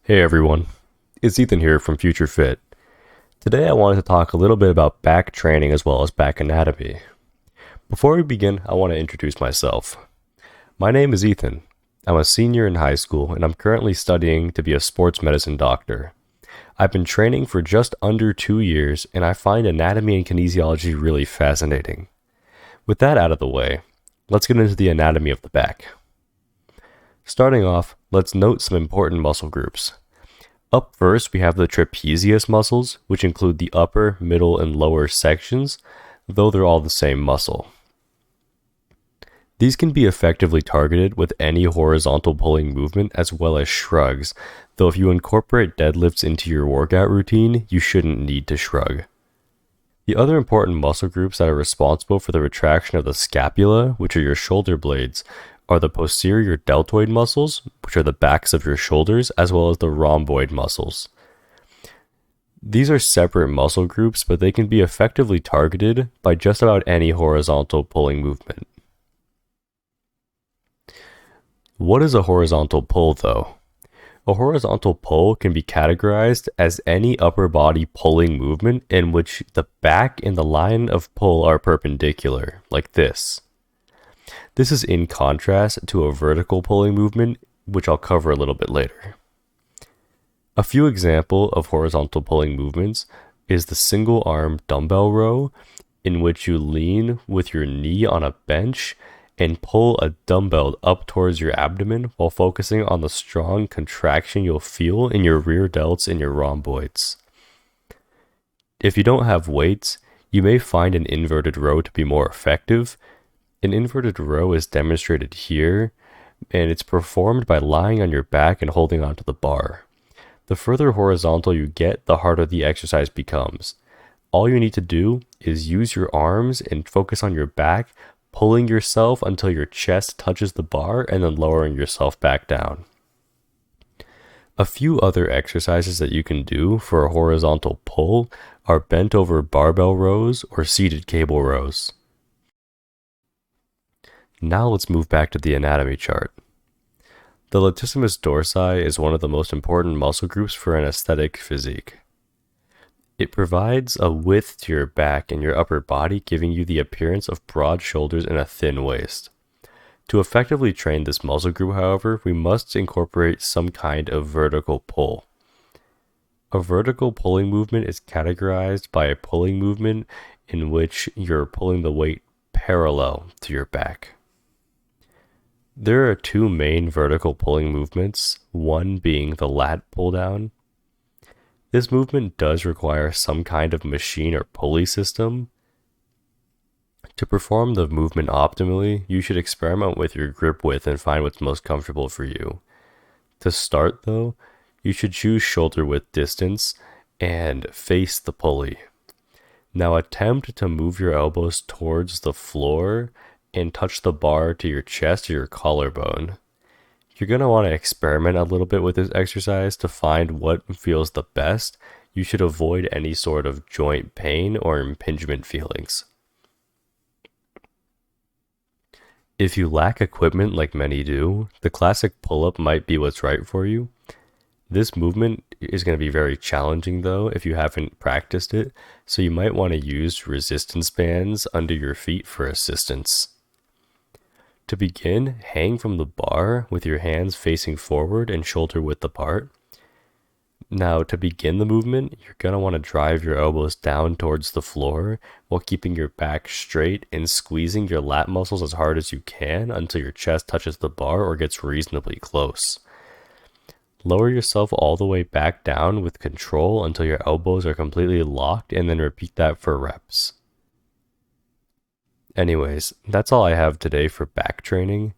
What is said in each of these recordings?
Hey everyone, it's Ethan here from FutureFit. Today I wanted to talk a little bit about back training as well as back anatomy. Before we begin, I want to introduce myself. My name is Ethan. I'm a senior in high school and I'm currently studying to be a sports medicine doctor. I've been training for just under 2 years and I find anatomy and kinesiology really fascinating. With that out of the way, let's get into the anatomy of the back. Starting off, let's note some important muscle groups. Up first, we have the trapezius muscles, which include the upper, middle, and lower sections, though they're all the same muscle. These can be effectively targeted with any horizontal pulling movement as well as shrugs, though if you incorporate deadlifts into your workout routine, you shouldn't need to shrug. The other important muscle groups that are responsible for the retraction of the scapula, which are your shoulder blades, are the posterior deltoid muscles, which are the backs of your shoulders, as well as the rhomboid muscles. These are separate muscle groups, but they can be effectively targeted by just about any horizontal pulling movement. What is a horizontal pull, though? A horizontal pull can be categorized as any upper body pulling movement in which the back and the line of pull are perpendicular, like this. This is in contrast to a vertical pulling movement, which I'll cover a little bit later. A few examples of horizontal pulling movements is the single arm dumbbell row, in which you lean with your knee on a bench and pull a dumbbell up towards your abdomen while focusing on the strong contraction you'll feel in your rear delts and your rhomboids. If you don't have weights, you may find an inverted row to be more effective. An inverted row is demonstrated here, and it's performed by lying on your back and holding onto the bar. The further horizontal you get, the harder the exercise becomes. All you need to do is use your arms and focus on your back, pulling yourself until your chest touches the bar and then lowering yourself back down. A few other exercises that you can do for a horizontal pull are bent over barbell rows or seated cable rows. Now let's move back to the anatomy chart. The latissimus dorsi is one of the most important muscle groups for an aesthetic physique. It provides a width to your back and your upper body, giving you the appearance of broad shoulders and a thin waist. To effectively train this muscle group, however, we must incorporate some kind of vertical pull. A vertical pulling movement is categorized by a pulling movement in which you're pulling the weight parallel to your back. There are two main vertical pulling movements, one being the lat pull down. This movement does require some kind of machine or pulley system. To perform the movement optimally, you should experiment with your grip width and find what's most comfortable for you. To start though, you should choose shoulder width distance and face the pulley. Now attempt to move your elbows towards the floor and touch the bar to your chest or your collarbone. You're going to want to experiment a little bit with this exercise to find what feels the best. You should avoid any sort of joint pain or impingement feelings. If you lack equipment like many do, the classic pull-up might be what's right for you. This movement is going to be very challenging though if you haven't practiced it, so you might want to use resistance bands under your feet for assistance. To begin, hang from the bar with your hands facing forward and shoulder width apart. Now, to begin the movement, you're going to want to drive your elbows down towards the floor while keeping your back straight and squeezing your lat muscles as hard as you can until your chest touches the bar or gets reasonably close. Lower yourself all the way back down with control until your elbows are completely locked, and then repeat that for reps. Anyways, that's all I have today for back training.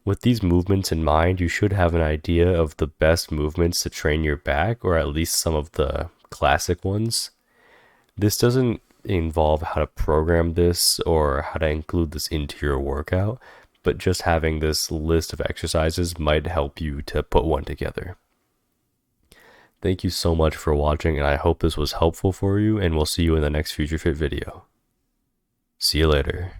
With these movements in mind, you should have an idea of the best movements to train your back, or at least some of the classic ones. This doesn't involve how to program this or how to include this into your workout, but just having this list of exercises might help you to put one together. Thank you so much for watching, and I hope this was helpful for you, and we'll see you in the next FutureFit video. See you later.